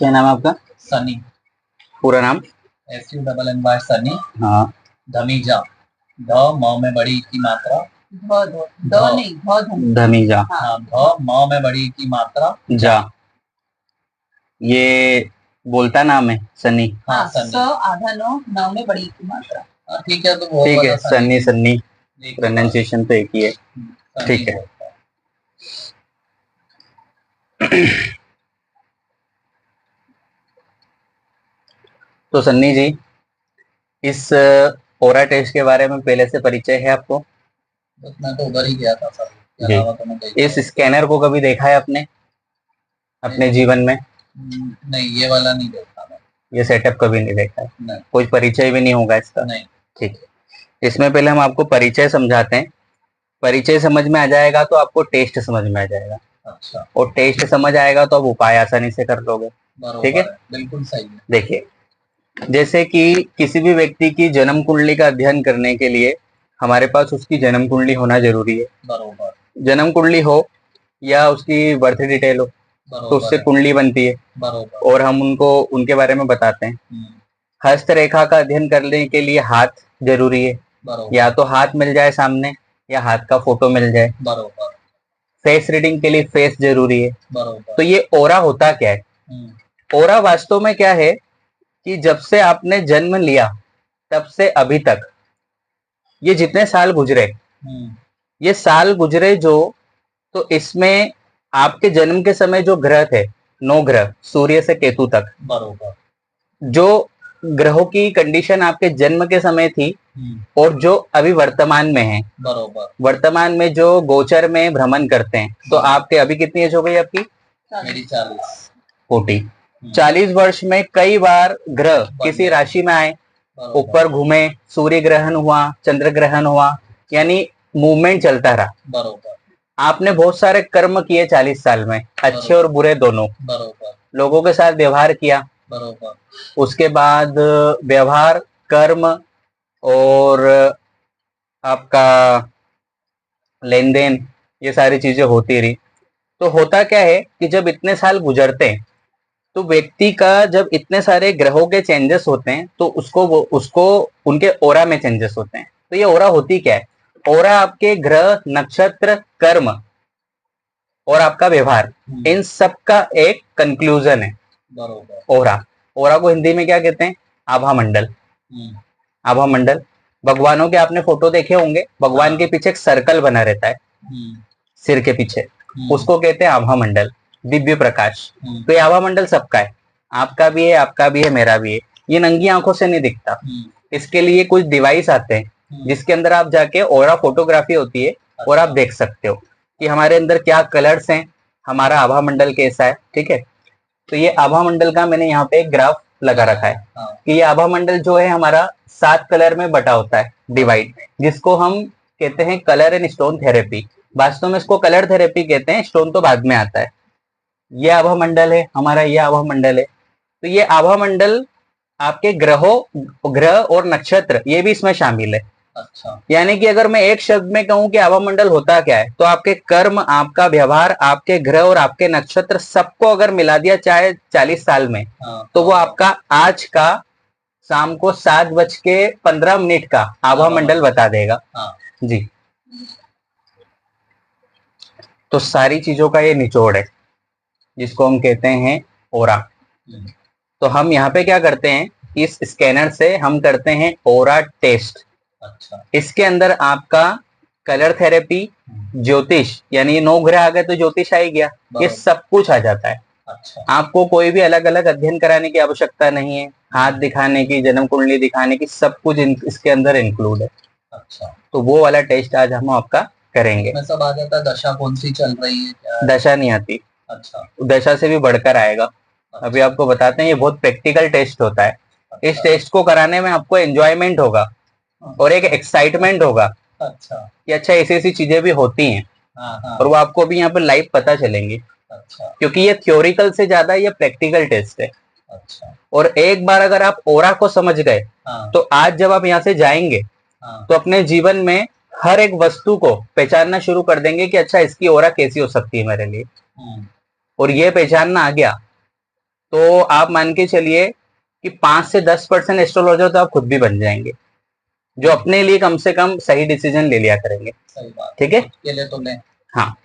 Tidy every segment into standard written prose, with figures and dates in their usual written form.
क्या नाम है आपका? सनी। पूरा नाम? SUNNY सनी। हाँ। धमीजा। ध म में बड़ी की मात्रा। ध ध ध नहीं ध धनी। धमीजा। हाँ ध म में बड़ी की मात्रा जा। ये बोलता नाम है सनी? हाँ स आधा न में बड़ी की मात्रा। ठीक है, तो बहुत ठीक है, वाला सन्नी सन्नी एक ही बात। प्रोनाउंसिएशन तो एक ही है। सनी ठीक है। बोलता है। तो सन्नी जी, इस ओरा टेस्ट के बारे में पहले से परिचय है आपको? बस मैं तो उधर ही गया था सर, इसके जी। अलावा तो मैं कहीं इस स्कैनर को कभी देखा है आपने अपने जीवन में? नहीं, ये वाला नहीं देखा मैं। ये सेटअप कभी नहीं देखा है? नहीं। कोई परिचय भी नहीं होगा इसका? नहीं। ठीक है, इसमें पहले हम आपको परिचय समझाते हैं। परिचय समझ में आ जाएगा तो आपको टेस्ट समझ में आ जाएगा। अच्छा। और टेस्ट समझ आएगा तो आप उपाय आसानी से कर लोगे। ठीक है, बिल्कुल सही है। देखिए, जैसे कि किसी भी व्यक्ति की जन्म कुंडली का अध्ययन करने के लिए हमारे पास उसकी जन्म कुंडली होना जरूरी है। बरोबर। जन्म कुंडली हो या उसकी बर्थ डिटेल हो तो उससे कुंडली बनती है। बरोबर। और हम उनको उनके बारे में बताते हैं। हस्तरेखा का अध्ययन करने के लिए हाथ जरूरी है। या तो हाथ मिल जाए सामने या हाथ का फोटो मिल जाए। बरोबर। फेस रीडिंग के लिए फेस जरूरी है। बरोबर। तो ये ओरा होता क्या है? ओरा वास्तव में क्या है कि जब से आपने जन्म लिया तब से अभी तक ये जितने साल गुजरे, ये साल गुजरे जो, तो इसमें आपके जन्म के समय जो ग्रह थे, 9 ग्रह सूर्य से केतु तक, बरोबर, जो ग्रहों की कंडीशन आपके जन्म के समय थी और जो अभी वर्तमान में है, बरोबर, वर्तमान में जो गोचर में भ्रमण करते हैं, तो आपके अभी कितनी एज हो गई आपकी? मेरी 40। 40। 40 वर्ष में कई बार ग्रह किसी राशि में आए, ऊपर घूमे, सूर्य ग्रहण हुआ, चंद्र ग्रहण हुआ, यानी मूवमेंट चलता रहा। बरोबर। आपने बहुत सारे कर्म किए 40 साल में, अच्छे और बुरे दोनों। बरोबर। लोगों के साथ व्यवहार किया। बरोबर। उसके बाद व्यवहार, कर्म और आपका लेन देन, ये सारी चीजें होती रही। तो होता क्या है कि जब इतने साल गुजरते हैं तो व्यक्ति का जब इतने सारे ग्रहों के चेंजेस होते हैं तो उसको उनके ओरा में चेंजेस होते हैं। तो ये ओरा होती क्या है? ओरा आपके ग्रह, नक्षत्र, कर्म और आपका व्यवहार, इन सब का एक कंक्लूजन है। बरोबर। ओरा। ओरा को हिंदी में क्या कहते हैं? आभा मंडल। आभा मंडल। भगवानों के आपने फोटो देखे होंगे, भगवान के पीछे एक सर्कल बना रहता है सिर के पीछे, उसको कहते हैं आभा मंडल, दिव्य प्रकाश। तो ये आभा मंडल सबका है, आपका भी है, आपका भी है, मेरा भी है। ये नंगी आंखों से नहीं दिखता, इसके लिए कुछ डिवाइस आते हैं जिसके अंदर आप जाके ओरा फोटोग्राफी होती है और आप देख सकते हो कि हमारे अंदर क्या कलर्स हैं, हमारा आभा मंडल कैसा है। ठीक है, तो ये आभा मंडल का मैंने यहाँ पे एक ग्राफ लगा रखा है कि ये आभा मंडल जो है हमारा 7 कलर में बटा होता है, डिवाइड, जिसको हम कहते हैं कलर एंड स्टोन थेरेपी। वास्तव में इसको कलर थेरेपी कहते हैं, स्टोन तो बाद में आता है। ये आभा मंडल है हमारा, ये आभा मंडल है। तो ये आभा मंडल आपके ग्रह और नक्षत्र ये भी इसमें शामिल है। अच्छा। यानी कि अगर मैं एक शब्द में कहूं कि आभा मंडल होता क्या है, तो आपके कर्म, आपका व्यवहार, आपके ग्रह और आपके नक्षत्र सबको अगर मिला दिया चाहे 40 साल में, तो वो आपका आज का शाम को 7:15 का आभा मंडल बता देगा। जी। तो सारी चीजों का ये निचोड़ है जिसको हम कहते हैं ओरा। तो हम यहाँ पे क्या करते हैं, इस स्कैनर से हम करते हैं ओरा टेस्ट। अच्छा। इसके अंदर आपका कलर थेरेपी, ज्योतिष, यानी 9 ग्रह आ गए तो ज्योतिष आ ही गया, ये सब कुछ आ जाता है। अच्छा। आपको कोई भी अलग अलग अध्ययन कराने की आवश्यकता नहीं है, हाथ दिखाने की, जन्म कुंडली दिखाने की, सब कुछ इसके अंदर इंक्लूड है। अच्छा। तो वो वाला टेस्ट आज हम आपका करेंगे। में सब आ जाता है, दशा कौन सी चल रही है, क्या है? दशा नहीं आती। अच्छा। दशा से भी बढ़कर आएगा। अच्छा। अभी आपको बताते हैं, ये बहुत प्रैक्टिकल टेस्ट होता है। अच्छा। इस टेस्ट को कराने में आपको एंजॉयमेंट होगा और एक एक्साइटमेंट होगा। अच्छा। कि अच्छा ऐसी ऐसी चीजें भी होती हैं। हाँ। और वो आपको भी यहाँ पे लाइव पता चलेंगी। अच्छा। क्योंकि ये थ्योरिकल से ज्यादा ये प्रैक्टिकल टेस्ट है। अच्छा। और एक बार अगर आप ओरा को समझ गए, तो आज जब आप यहाँ से जाएंगे, तो अपने जीवन में हर एक वस्तु को पहचानना शुरू कर देंगे कि अच्छा इसकी ओरा कैसी हो सकती है मेरे लिए। और ये पहचानना आ गया तो आप मान के चलिए कि 5 से 10% एस्ट्रोलॉजर तो आप खुद भी बन जाएंगे, जो अपने लिए कम से कम सही डिसीजन ले लिया करेंगे। सही बात, ठीक है, ये ले तो ले। हाँ।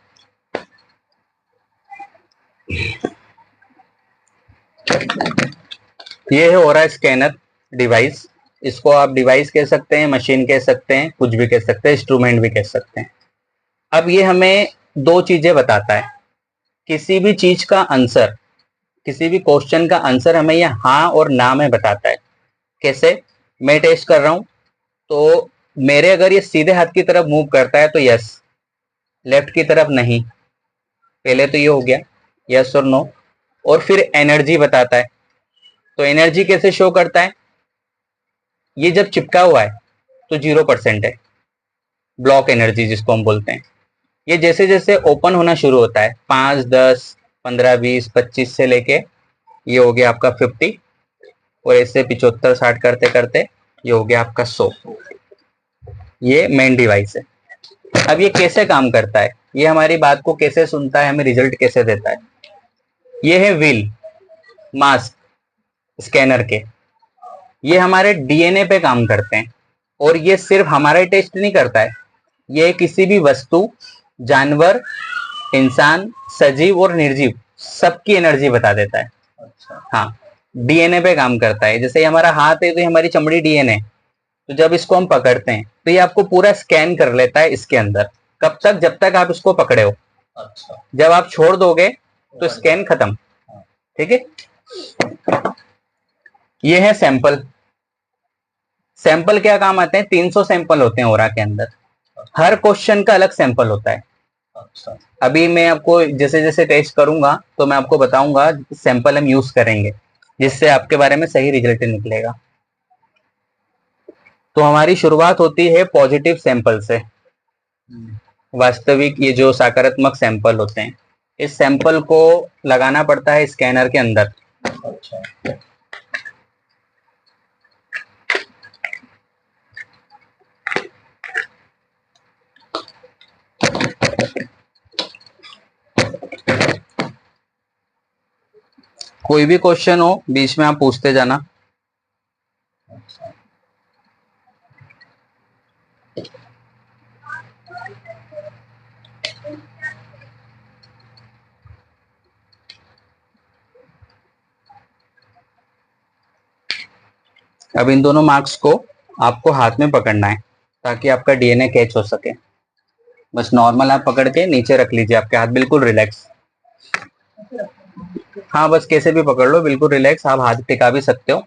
ये है ऑरा स्कैनर डिवाइस। इसको आप डिवाइस कह सकते हैं, मशीन कह सकते हैं, कुछ भी कह सकते हैं, इंस्ट्रूमेंट भी कह सकते हैं। अब ये हमें दो चीजें बताता है। किसी भी चीज का आंसर, किसी भी क्वेश्चन का आंसर हमें ये हाँ और ना में बताता है। कैसे? मैं टेस्ट कर रहा हूं, तो मेरे अगर ये सीधे हाथ की तरफ मूव करता है तो यस, लेफ्ट की तरफ नहीं। पहले तो ये हो गया यस और नो। और फिर एनर्जी बताता है। तो एनर्जी कैसे शो करता है? ये जब चिपका हुआ है तो 0% है, ब्लॉक एनर्जी जिसको हम बोलते हैं। ये जैसे जैसे ओपन होना शुरू होता है, 5, 10, 15, 20, 25 से लेके ये हो गया आपका 50, और ऐसे 75, 60 करते करते ये हो गया आपका 100। ये मेन डिवाइस है। अब ये कैसे काम करता है, ये हमारी बात को कैसे सुनता है, हमें रिजल्ट कैसे देता है? ये है व्हील, मास्क स्कैनर के। ये हमारे डीएनए पे काम करते हैं। और ये सिर्फ हमारे टेस्ट नहीं करता है, ये किसी भी वस्तु, जानवर, इंसान, सजीव और निर्जीव सबकी एनर्जी बता देता है। अच्छा, हाँ, डीएनए पे काम करता है। जैसे हमारा हाथ है तो ये हमारी चमड़ी डीएनए, तो जब इसको हम पकड़ते हैं तो ये आपको पूरा स्कैन कर लेता है इसके अंदर। कब तक? जब तक आप इसको पकड़े हो। अच्छा, जब आप छोड़ दोगे तो स्कैन खत्म। ठीक है। ये है सैंपल। सैंपल क्या काम आते हैं? 300 सैंपल होते हैं ओरा के अंदर। हर क्वेश्चन का अलग सैंपल होता है। अच्छा, अभी मैं आपको जैसे जैसे टेस्ट करूंगा तो मैं आपको बताऊंगा सैंपल हम यूज करेंगे, जिससे आपके बारे में सही रिजल्ट निकलेगा। तो हमारी शुरुआत होती है पॉजिटिव सैंपल से। वास्तविक ये जो सकारात्मक सैंपल होते हैं, इस सैंपल को लगाना पड़ता है स्कैनर के अंदर। अच्छा, कोई भी क्वेश्चन हो बीच में आप पूछते जाना। अच्छा, अब इन दोनों मार्क्स को आपको हाथ में पकड़ना है ताकि आपका डीएनए कैच हो सके। बस नॉर्मल आप पकड़ के नीचे रख लीजिए, आपके हाथ बिल्कुल रिलैक्स। हाँ, बस कैसे भी पकड़ लो, बिल्कुल रिलैक्स। आप हाथ टिका भी सकते हो।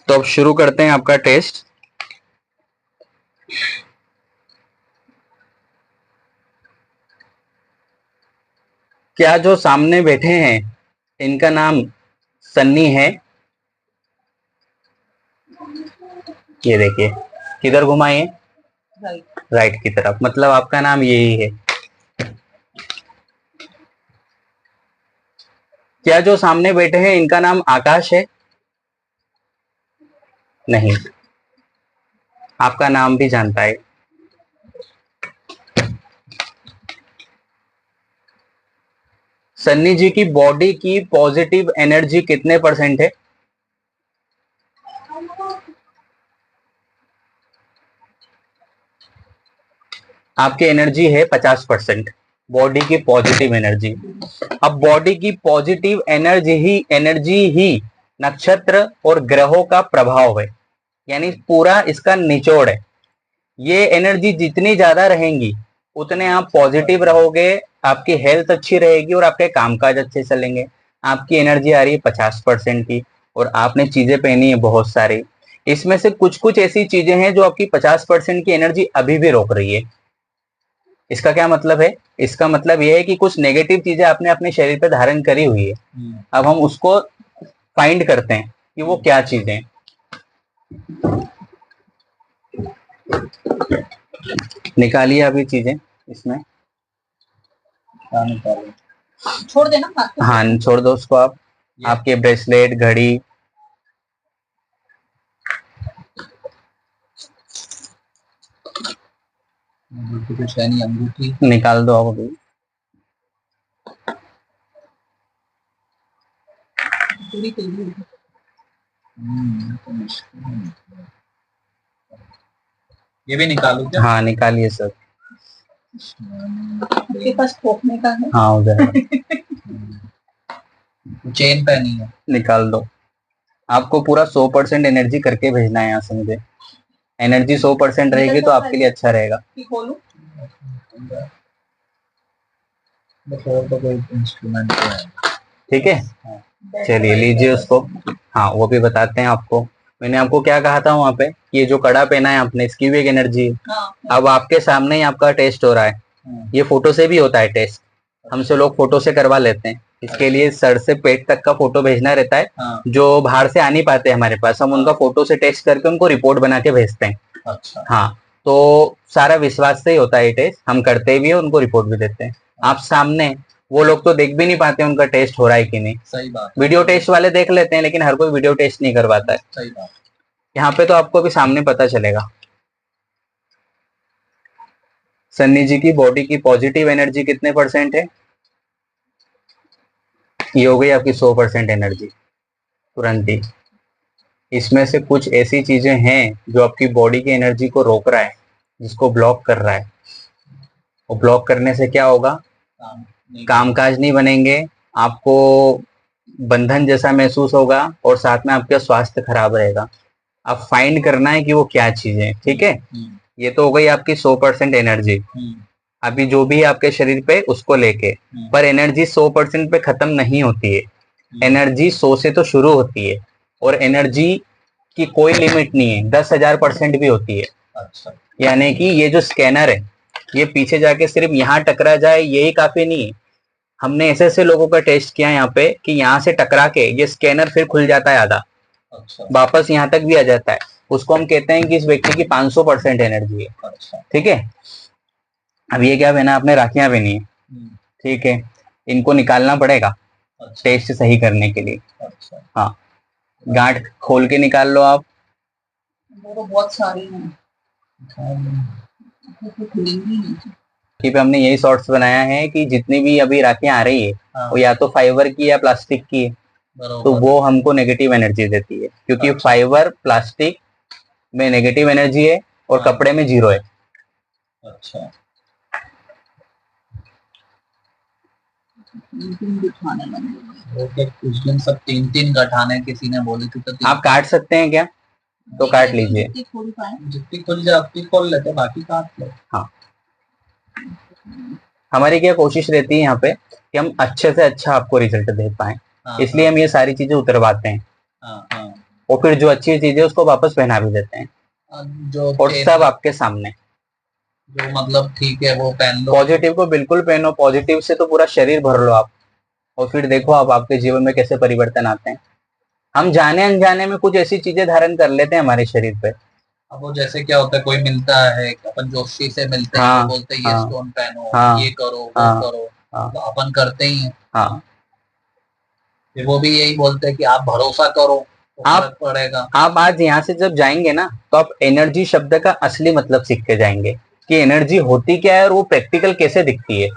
तो अब शुरू करते हैं आपका टेस्ट। क्या जो सामने बैठे हैं इनका नाम सन्नी है? ये देखिए, किधर घुमाइए? राइट की तरफ, मतलब आपका नाम यही है। क्या जो सामने बैठे हैं इनका नाम आकाश है? नहीं, आपका नाम भी जानता है। सन्नी जी की बॉडी की पॉजिटिव एनर्जी कितने परसेंट है? आपकी एनर्जी है 50%, बॉडी की पॉजिटिव एनर्जी। अब बॉडी की पॉजिटिव एनर्जी ही नक्षत्र और ग्रहों का प्रभाव है, यानी पूरा इसका निचोड़ है। ये एनर्जी जितनी ज्यादा रहेंगी उतने आप पॉजिटिव रहोगे, आपकी हेल्थ अच्छी रहेगी और आपके कामकाज अच्छे चलेंगे। आपकी एनर्जी आ रही है 50% की, और आपने चीजें पहनी है बहुत सारी। इसमें से कुछ कुछ ऐसी चीजें हैं जो आपकी 50% की एनर्जी अभी भी रोक रही है। इसका क्या मतलब है? इसका मतलब यह है कि कुछ नेगेटिव चीजें आपने अपने शरीर पर धारण करी हुई है। अब हम उसको फाइंड करते हैं कि वो क्या चीजें। निकालिए अभी चीजें इसमें। छोड़ देना हाथ को। हाँ छोड़ दो उसको आप। आपके ब्रेसलेट, घड़ी, कुछ है नहीं, अंगूठी निकाल दो आप अभी। ये भी निकालू क्या? हाँ निकालिए सब। आपके पास ठोकने का है? हाँ हो जाएगा। चेन पहनी है। निकाल दो। आपको पूरा 100% एनर्जी करके भेजना है यहाँ से मुझे। एनर्जी 100% रहेगी तो आपके लिए अच्छा रहेगा। इंस्ट्रूमेंट ठीक है, चलिए लीजिए उसको। हाँ वो भी बताते हैं आपको। मैंने आपको क्या कहा था वहाँ पे, ये जो कड़ा पहना है आपने, इसकी भी एक एनर्जी है। अब आपके सामने ही आपका टेस्ट हो रहा है। ये फोटो से भी होता है टेस्ट, हमसे लोग फोटो से करवा लेते हैं। इसके लिए सर से पेट तक का फोटो भेजना रहता है। जो बाहर से आ नहीं पाते हमारे पास, हम उनका फोटो से टेस्ट करके उनको रिपोर्ट बना के भेजते हैं। अच्छा। हाँ तो सारा विश्वास से ही होता है ये टेस्ट, हम करते भी है, उनको रिपोर्ट भी देते हैं। आप सामने, वो लोग तो देख भी नहीं पाते उनका टेस्ट हो रहा है कि नहीं। सही बात। वीडियो टेस्ट वाले देख लेते हैं, लेकिन हर कोई वीडियो टेस्ट नहीं करवाता है। सही बात। यहाँ पे तो आपको भी सामने पता चलेगा। सन्नी जी की बॉडी की पॉजिटिव एनर्जी कितने % है? ये हो गई आपकी 100% एनर्जी तुरंत ही। इसमें से कुछ ऐसी चीजें हैं जो आपकी बॉडी की एनर्जी को रोक रहा है, जिसको ब्लॉक कर रहा है। वो ब्लॉक करने से क्या होगा? कामकाज नहीं बनेंगे, आपको बंधन जैसा महसूस होगा, और साथ में आपका स्वास्थ्य खराब रहेगा। अब फाइंड करना है कि वो क्या चीज है। ठीक है, ये तो हो गई आपकी 100% एनर्जी। अभी जो भी है आपके शरीर पे उसको लेके, पर एनर्जी 100% पे खत्म नहीं होती है। एनर्जी 100 से तो शुरू होती है, और एनर्जी की कोई लिमिट नहीं है, 10,000% भी होती है। अच्छा। यानी कि ये जो स्कैनर है, ये पीछे जाके सिर्फ यहाँ टकरा जाए यही काफी नहीं है। हमने ऐसे ऐसे लोगों का टेस्ट किया यहाँ पे कि यहाँ से टकरा के ये स्कैनर फिर खुल जाता है आधा। अच्छा। वापस यहाँ तक भी आ जाता है। उसको हम कहते हैं कि इस व्यक्ति की 500% एनर्जी है। अच्छा। ठीक है, अब ये क्या पहना आपने? राखियां पहनी है। ठीक है, इनको निकालना पड़ेगा। अच्छा। टेस्ट सही करने के लिए। अच्छा। हाँ, गांठ खोल के निकाल लो आप। वो तो बहुत सारी हैं। पे हमने यही शॉर्ट्स बनाया है कि जितनी भी अभी राखियां आ रही है, वो या तो फाइबर की या प्लास्टिक की है, तो वो हमको नेगेटिव एनर्जी देती है, क्योंकि फाइबर प्लास्टिक में नेगेटिव एनर्जी है और कपड़े में 0 है। अच्छा। कुछ दिन सब 3-3 गठाने किसी ने बोली थी, तो आप काट सकते हैं क्या? तो काट लीजिए। जितनी खुल जाए उतनी खोल लेते, बाकी काट लो। हाँ, हमारी क्या कोशिश रहती है यहाँ पे कि हम अच्छे से अच्छा आपको रिजल्ट दे पाए, इसलिए हम ये सारी चीजें उतरवाते हैं। और फिर जो अच्छी चीज है उसको वापस पहना भी देते हैं, जो और सब आपके सामने। जो मतलब ठीक है वो पहन लो। पॉजिटिव को बिल्कुल पहनो, पॉजिटिव से तो पूरा शरीर भर लो आप, और फिर देखो आप आपके जीवन में कैसे परिवर्तन आते हैं। हम जाने अनजाने में कुछ ऐसी चीजें धारण कर लेते हैं हमारे शरीर पे। अब वो जैसे क्या होता है, कोई मिलता है, अपन जोशी से मिलते हैं, तो बोलते हैं ये स्टोन पहनो, ये करो, वो करो, तो अपन करते ही हैं। फिर वो भी यही बोलते हैं कि आप भरोसा करो, आप पड़ेगा। आप आज यहाँ से जब जाएंगे ना, तो आप एनर्जी शब्द का असली मतलब सीख के जाएंगे कि एनर्जी होती क्या है और वो प्रैक्टिकल कैसे दिखती है।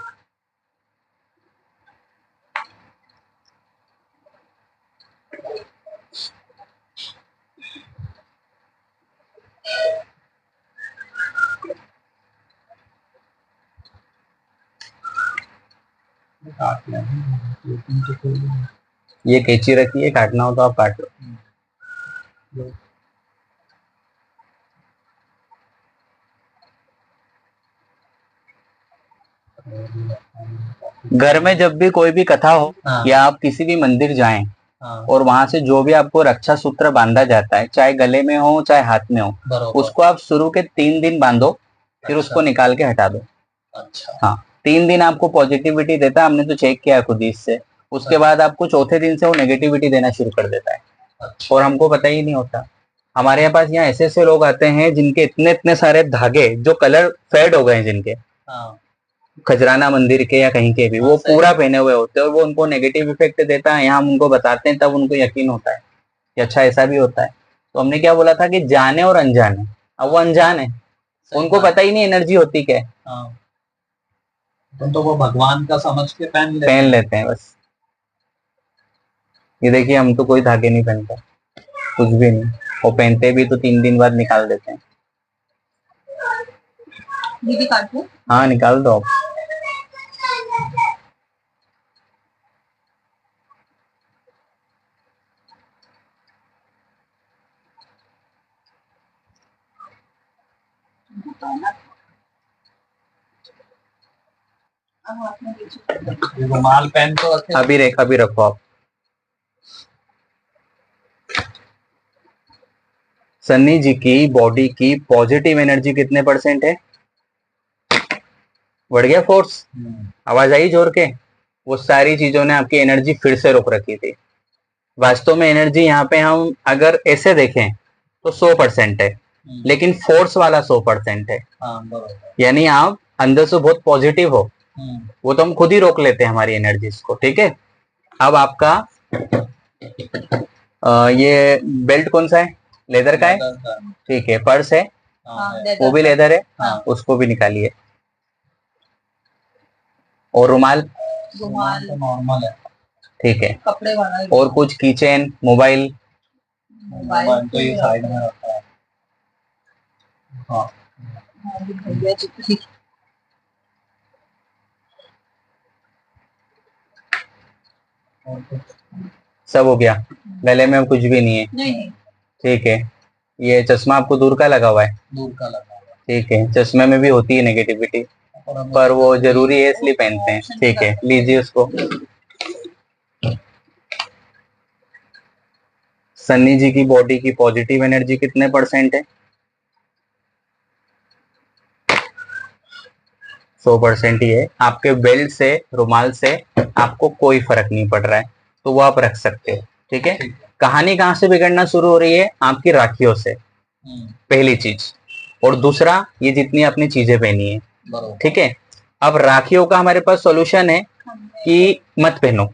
ये कैंची रखी है, काटना हो तो आप काट लो। घर में जब भी कोई भी कथा हो, या आप किसी भी मंदिर जाएं, और वहां से जो भी आपको रक्षा सूत्र बांधा जाता है, चाहे गले में हो चाहे हाथ में हो, उसको आप शुरू के 3 दिन बांधो, फिर उसको निकाल के हटा दो। अच्छा। हाँ, 3 दिन आपको पॉजिटिविटी देता है, हमने तो चेक किया खुद ही इससे। उसके बाद आपको चौथे दिन से वो नेगेटिविटी देना शुरू कर देता है। अच्छा। और हमको पता ही नहीं होता। हमारे पास यहाँ ऐसे ऐसे लोग आते हैं जिनके इतने इतने सारे धागे, जो कलर फेड हो गए जिनके, खजराना मंदिर के या कहीं के भी, वो पूरा पहने हुए होते हैं और वो उनको नेगेटिव इफेक्ट देता है। यहाँ हम उनको बताते हैं तब उनको यकीन होता है कि अच्छा ऐसा भी होता है। तो हमने क्या बोला था कि जाने और अनजाने, अब वो अनजान है, उनको पता ही नहीं एनर्जी होती क्या है। तो वो भगवान का समझ के पहन लेते हैं बस। ये देखिए हम तो कोई धागे नहीं पहनते, कुछ भी नहीं, वो पहनते भी तो 3 दिन बाद निकाल देते हैं। दीदी काट लो। हाँ निकाल दो आप। रुमाल पहन तो अभी रखो आप। सन्नी जी की बॉडी की पॉजिटिव एनर्जी कितने परसेंट है? बढ़ गया फोर्स? आवाज आई जोर के? वो सारी चीजों ने आपकी एनर्जी फिर से रोक रखी थी। वास्तव में एनर्जी यहाँ पे हम अगर ऐसे देखें तो 100% है, लेकिन फोर्स वाला 100% है। यानी आप अंदर से बहुत पॉजिटिव हो, वो तो हम खुद ही रोक लेते हैं हमारी एनर्जीज को। ठीक है, अब आपका ये बेल्ट कौन सा है? लेदर का है, ठीक है। पर्स है, वो भी लेदर है, उसको भी निकालिए। और रुमाल? रुमाल तो नॉर्मल है, ठीक है। कपड़े वाला। और कुछ कीचेन, मोबाइल? मोबाइल तो ये साइड में रखा है। हाँ सब हो गया, गले में कुछ भी नहीं है? नहीं। ठीक है। ये चश्मा आपको दूर का लगा हुआ है? दूर का लगा हुआ है। ठीक है, चश्मे में भी होती है नेगेटिविटी, पर वो जरूरी है इसलिए पहनते हैं। ठीक है, लीजिए उसको। सन्नी जी की बॉडी की पॉजिटिव एनर्जी कितने परसेंट है? 100% ही है। आपके बेल्ट से, रुमाल से आपको कोई फर्क नहीं पड़ रहा है, तो वो आप रख सकते हो। ठीक है। कहानी कहां से बिगड़ना शुरू हो रही है? आपकी राखियों से, पहली चीज। और दूसरा, ये जितनी आपने चीजें पहनी है, ठीक है। अब राखियों का हमारे पास सॉल्यूशन है कि मत पहनो।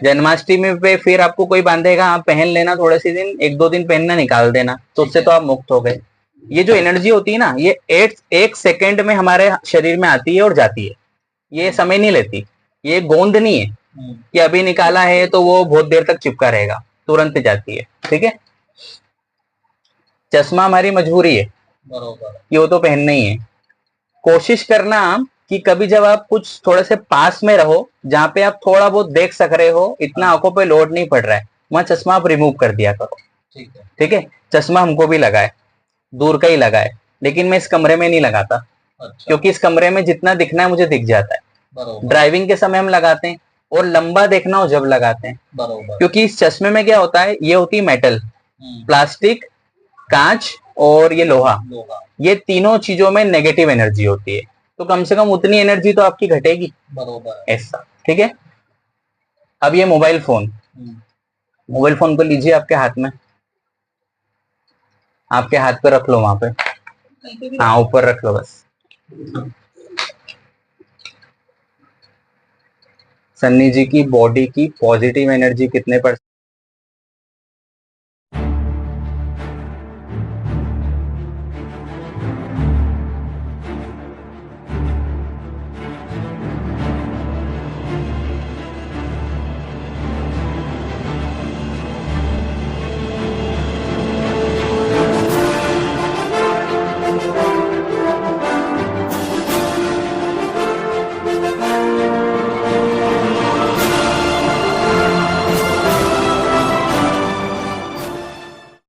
जन्माष्टमी पे फिर आपको कोई बांधेगा, आप पहन लेना, थोड़े से दिन, 1-2 दिन पहनना, निकाल देना, तो उससे तो आप मुक्त हो गए। ये जो एनर्जी होती है ना, ये 1 सेकेंड में हमारे शरीर में आती है और जाती है, ये समय नहीं लेती। ये गोंद नहीं है कि अभी निकाला है तो वो बहुत देर तक चिपका रहेगा, तुरंत जाती है। ठीक है। चश्मा हमारी मजबूरी है कि वो तो पहनना ही है। कोशिश करना कि कभी जब आप कुछ थोड़े से पास में रहो, जहां पे आप थोड़ा बहुत देख सक रहे हो, इतना आंखों पे लोड नहीं पड़ रहा है, वहां चश्मा आप रिमूव कर दिया करो। ठीक है। चश्मा हमको भी लगा है, दूर का ही लगा है, लेकिन मैं इस कमरे में नहीं लगाता। अच्छा। क्योंकि इस कमरे में जितना दिखना है मुझे दिख जाता है। ड्राइविंग के समय हम लगाते हैं, और लंबा देखना हो जब लगाते हैं। क्योंकि इस चश्मे में क्या होता है, ये होती है मेटल, प्लास्टिक, कांच और ये लोहा, ये तीनों चीजों में नेगेटिव एनर्जी होती है, तो कम से कम उतनी एनर्जी तो आपकी घटेगी। ऐसा। ठीक है। अब ये मोबाइल फोन को लीजिए आपके हाथ में, आपके हाथ पे रख लो, वहां पे, हाँ ऊपर रख लो बस। सन्नी जी की बॉडी की पॉजिटिव एनर्जी कितने %